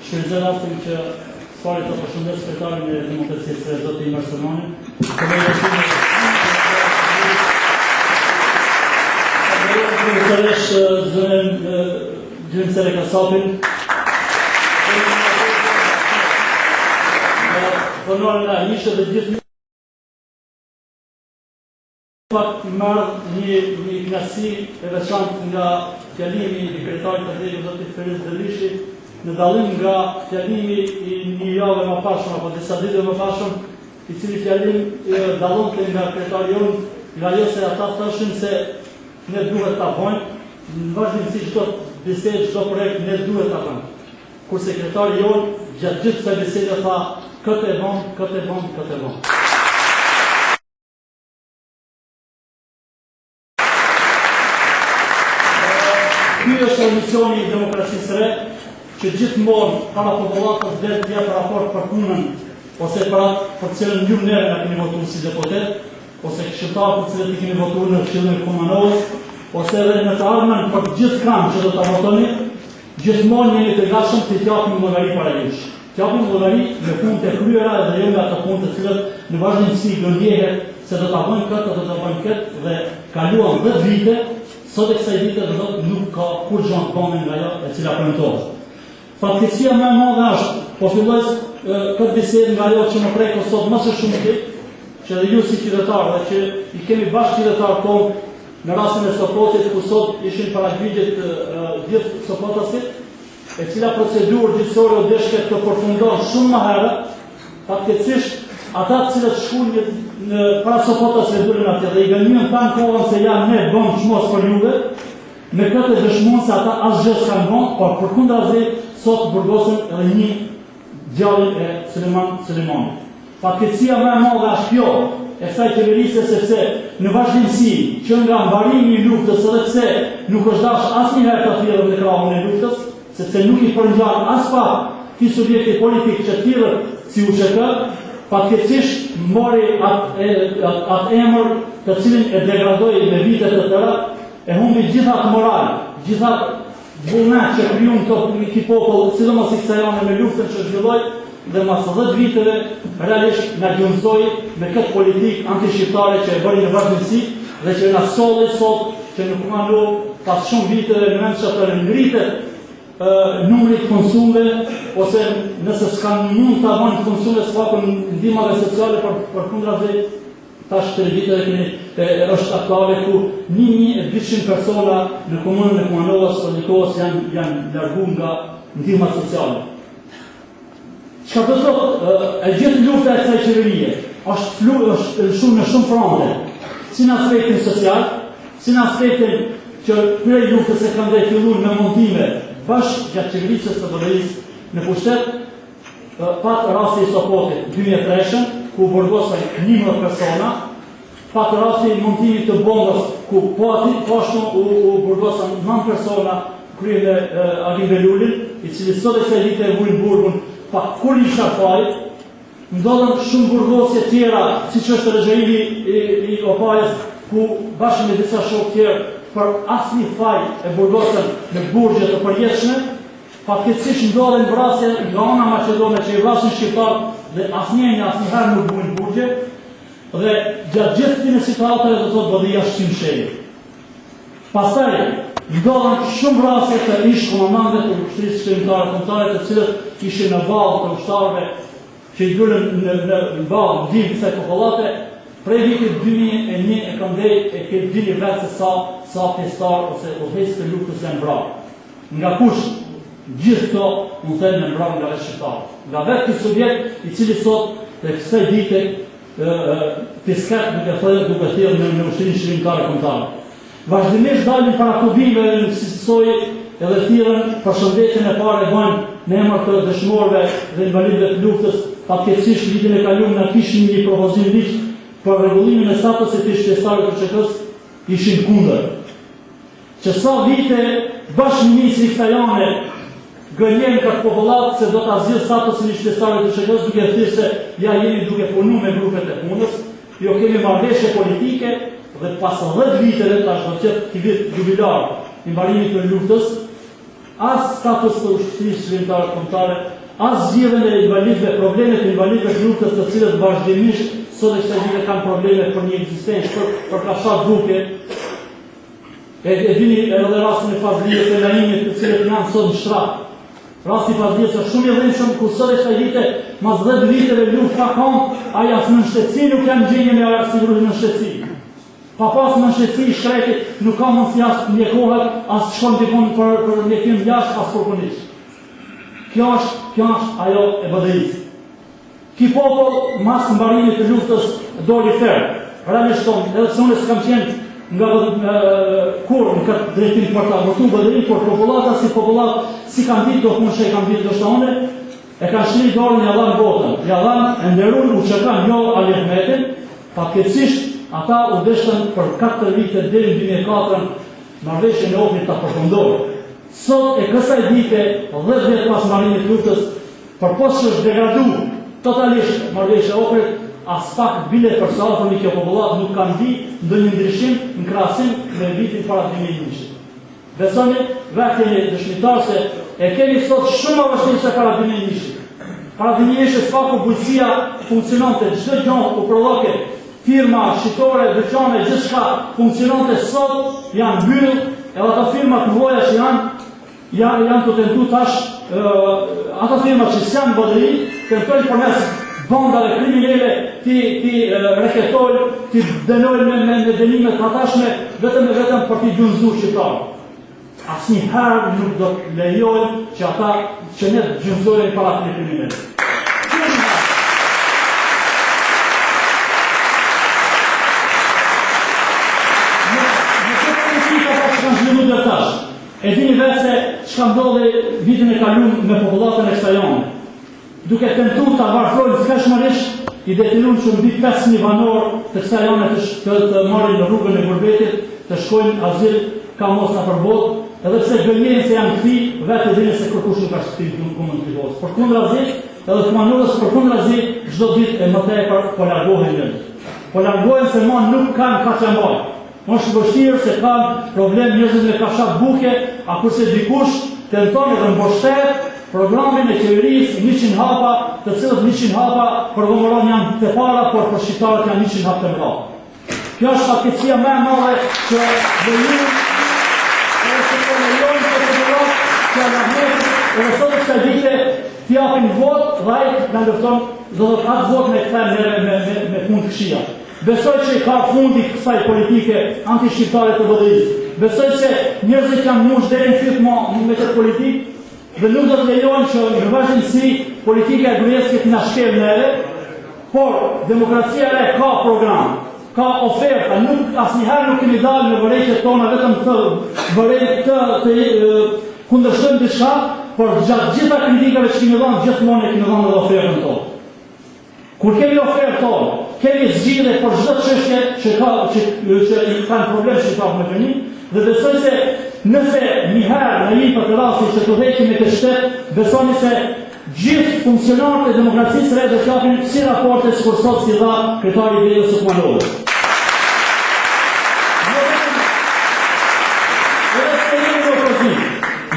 Shfrytëzoj rastin që pari të përshëndes sekretarin e Demokracisë, zoti Imer Semoni. Sërish zënën Gjymë Sere Kasapin. Përnore nga ishte dhe gjithë marrë një knasi e veçantë nga fjalimi i kretarit të drejtë zotit Feriz Delishi, në dallim nga fjalimi i një javë më pashëm apo disa ditë më pashëm, i cili fjalim dallonte nga kretari jonë, nga ajo se ata thoshin se ne duhet ta bëjmë, në vazhdimsi çdo bisedë, çdo projekt ne duhet ta bëjmë. Kur sekretari jonë gjatë gjithë kësaj bisede tha këtë e bëm, këtë e bëm, këtë e bëm. Ky është misioni i Demokracisë së Re, që gjithmonë para popullatës dhe të jepë raport për punën, ose për cilën ju neve në keni votuar si deputet, ose këshilltarë për cilët i keni votuar në Këshillin e Komanovës, ose edhe në të ardhmen për gjithë kam që do të votoni, gjithmonë jeni të gatshëm të japim llogari para jush. Të japim llogari në punë të kryera dhe jo nga ato punë të cilat në vazhdimsi gënjehet se do ta bëjmë këtë, do ta bëjmë këtë dhe kaluan 10 vite, sot e kësaj vite do thotë nuk ka kur gjë të bënë nga ajo e cila premtohet. Fatkeqësia më e madhe është, po filloj këtë bisedë nga ajo që më prek sot më së shumti, që edhe ju si qytetar dhe që i kemi bashkë qytetar tonë në rastin e Sopotit, ku sot ishin paragjyqjet gjithë sopotasit, e cila procedurë gjithësore o deshke të përfundon shumë më herët, fatkeqësisht ata të cilët shkunë në para Sopotas e durin atje dhe i gënjën tanë kohën se janë ne bëmë çmos për juve, me këtë e dëshmon se ata asgjë s'kan bënë, por përkundrazi sot burgosën edhe një djallin e Sulemanit. Fatkeqësia më e madhe është kjo e kësaj qeverisë, sepse në vazhdimsi që nga mbarimi i luftës, edhe pse nuk është dash asnjëherë të thirrët në krahun e luftës, sepse nuk i përngjan as pak këtij subjekti politik që thirrët si UÇK, fatkeqësisht mori atë emër të cilin e degradoi me vite të tëra, e humbi gjithë atë moral, gjithë atë vullnet që krijuan këto popull, sidomos i kësaj ane me luftën që zhvilloi, dhe mas 10 viteve realisht na gjunjëzoi me këtë politikë antishqiptare që e bëri në vazhdimsi dhe që na solli sot që nuk kanë pas shumë viteve në vend që të ngritet numri të konsumeve, ose nëse s'kan mund të bëjnë konsume s'pakon ndihmave sociale përkundrazi tash të viteve është aktuale ku 1200 persona në komunën e Kumanovës së Nikos janë larguar nga ndihma sociale. Çka do thotë e gjithë lufta e kësaj qeverie është shumë në shumë fronte, si në aspektin social, si në aspektin që prej luftës e kanë dhe filluar me montime bashkë gjatë qeverisë së BE-s në pushtet, pat rasti i Sopotit 2003, ku burgosën 11 persona, pat rasti i montimit të bombës ku poashtu u burgosën 9 persona kryen e Agim Velulin, i cili sot e kësaj vite e vurin burgun pa kur i Sharfarit, ndodhen shumë burgosje tjera, siç është Rexhaili i Opajës, ku bashkë me disa shokë tjerë për asnjë faj e burgosën në burgje të përjetshme, fatkeqësisht ndodhen vrasje nga ana maqedone që i vrasin shqiptar dhe asnjëherë nuk buin burgje, dhe gjatë gjithë këtyre situatave do thotë bodhia shtim sheli. Pastaj ndodhen shumë vrasje të ish komandantëve të ushtrisë shërimtare të cilët ishin në vallë të ushtarëve që i dulën në vallë ndihmë kësaj popullate. Prej vitit 2001 e kam dhej e këtë dini vetë se sa pjestar ose udhëheqës të luftës janë vrarë. Nga kush gjithë këto mund të thënë vrarë nga vetë shqiptarë. Nga vetë ky subjekt i cili sot dhe kësaj dite piskat duke thirrë në ushtrinë shërimtare kombëtare. Vazhdimisht dalin para kubimeve në kësaj edhe thirrën përshëndetjen e parë e bën në emër të dëshmorëve dhe invalidëve të luftës. Fatkeqësisht vitin e kaluar na kishim një propozim ligj për rregullimin e statusit të pjesëtarëve të UÇK-s ishin kundër. Që sa vite bashkëministri Ktajane gënjen këtë popullat se do ta zgjidhë statusin e pjesëtarëve të UÇK-s duke thënë se ja jemi duke punuar me grupet e punës, jo kemi marrëveshje politike dhe pas 10 viteve tash do të jetë ky vit jubilar i mbarimit të luftës, as status të ushtrisë shkrimtare kombëtare, as zgjidhjen e invalidëve, problemet e invalidëve të luftës të cilët vazhdimisht sot e kësaj dite kanë probleme për një ekzistencë, për kashat duke. E dini edhe rastin e Fazlijës e Laimit, të cilët janë sot në shtrat. Rasti i Fazlijës është shumë i dhimbshëm, ku sot e kësaj dite mas 10 viteve luftë ka kom, ai as në shtetësi nuk janë gjendje me sigurisht në shtetësi. Pa pas në shtetësi shtretit nuk ka mundësi as mjekohet, as shkon dikon për mjekim jashtë, as përpunisht. Kjo është ajo e BDI-s. Ki popull mas mbarimit të luftës doli ferm. Realisht tonë, edhe se unë s'kam qenë nga kur në këtë drejtim për ta votu BDI, por popullata si kanë ditë do punë që e kanë ditë do shtone, e kanë shri dorën ja dhanë votën. Ja dhanë e nderun u që kanë jo Ali Ahmetin, paketësisht ata u deshën për 4 vite deri në 2004 marrëveshjen e Ohrit ta përfundojnë. Sot e kësaj dite, 10 vjet pas mbarimit të luftës, përpos që është degraduar totalisht marrëveshja e Ohrit, as pak bile për sa afërmi kjo popullat nuk kanë di ndonjë ndryshim në krahasim me vitin para 2001. Besoni, vetë jeni dëshmitar se e kemi sot shumë më vështirë se para 2001. Para 2001 s'paku bujqësia funksionante, çdo gjë u prodhoke, firma shqiptare, dyqane, gjithçka funksionante sot janë mbyll, edhe ato firma të mëdha që janë të tentu tash, ato firma që s'janë BDI, tentojnë përmes bandave kriminele ti reketojnë, ti dënojnë me dënime të atashme, vetëm për t'i gjunjëzuar shqiptarë. Asnjëherë nuk do të lejojnë që ata që ne gjunjëzojnë para të kriminele. E dini vetë se çka ndodhi vitin e kaluar me popullatën e kësaj jone. Duke tentuar ta varfrojnë skajshmërisht, i detyruan që mbi 5.000 banor të kësaj jone të marrin në rrugën e Gurbetit, të shkojnë azil ka mos na përbot, edhe pse gënjejnë se janë kthi, vetë dini se kërkush nuk ka shtim kumën të vos. Përkundrazi, edhe komandues përkundrazi çdo ditë e më tepër po largohen. Po largohen se më nuk kanë kaçambaj. Është vështirë se kanë problem njerëzit me kafshat buke, a kurse dikush tenton edhe mbështet programin e qeverisë 100 hapa, të cilët 100 hapa për vëmëron janë të para, por për shqiptarët janë 100 hapa të mëdha. Kjo është fatkeqësia më e madhe që vëllin edhe se po lejojnë të popullat që janë ahmetit, edhe sot kësaj dite t'i japin vot dhe ai na lufton, do të atë vot me kthejnë me punë të këqija. Besoj që ka fundi kësaj politike anti-shqiptare të BDI-s. Besoj se njerëzit janë mush deri në fytyrë me këtë politikë dhe nuk do të lejojnë që në vazhdimsi politika e Gruevskit na shkel neve, por demokracia e re ka program, ka oferta, asnjëherë nuk kemi dalë në vërejtjet tona vetëm të kundërshtojmë diçka, por gjatë gjitha kritikave që kemi dhënë, gjithmonë e kemi dhënë edhe ofertën tonë. Kur kemi ofertë tonë, kemi zgjidhje për çdo çështje që i kanë problem shqiptarët me vënë, dhe besoj se nëse njëherë në një për të rasti që të heqim me këtë shtet, besoni se gjithë funksionarët e demokracisë re do të japin si raporte sikur sot si dha kryetari i BE-s Osmanovi.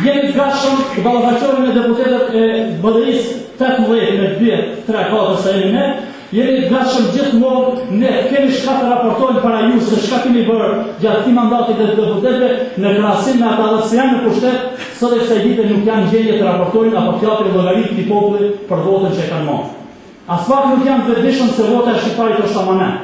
Jemi të gatshëm të ballafaqohemi me deputetët e BDI-s 18 me 2, 3, 4 sa jemi ne. Jemi të gatshëm gjithmonë, ne kemi shka të raportojnë para ju se shka kemi bërë gjatë këtij mandati të deputetëve në krahasim me ata që janë në pushtet, sot e kësaj dite nuk janë gjendje të raportojnë apo të japin llogari këtij populli për votën që e kanë marrë. As pak nuk janë të vetëdijshëm se vota e shqiptarit është amanet.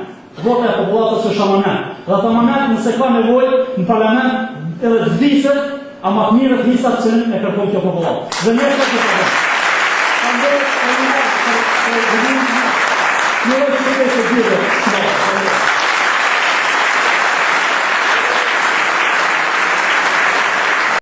Vota e popullatës është amanet. Dhe atë amanet nëse ka nevojë në parlament edhe të vdiset, ama të mirë të nisat që e kërkojnë kjo popullat. Dhe një të përgjë. Andoj,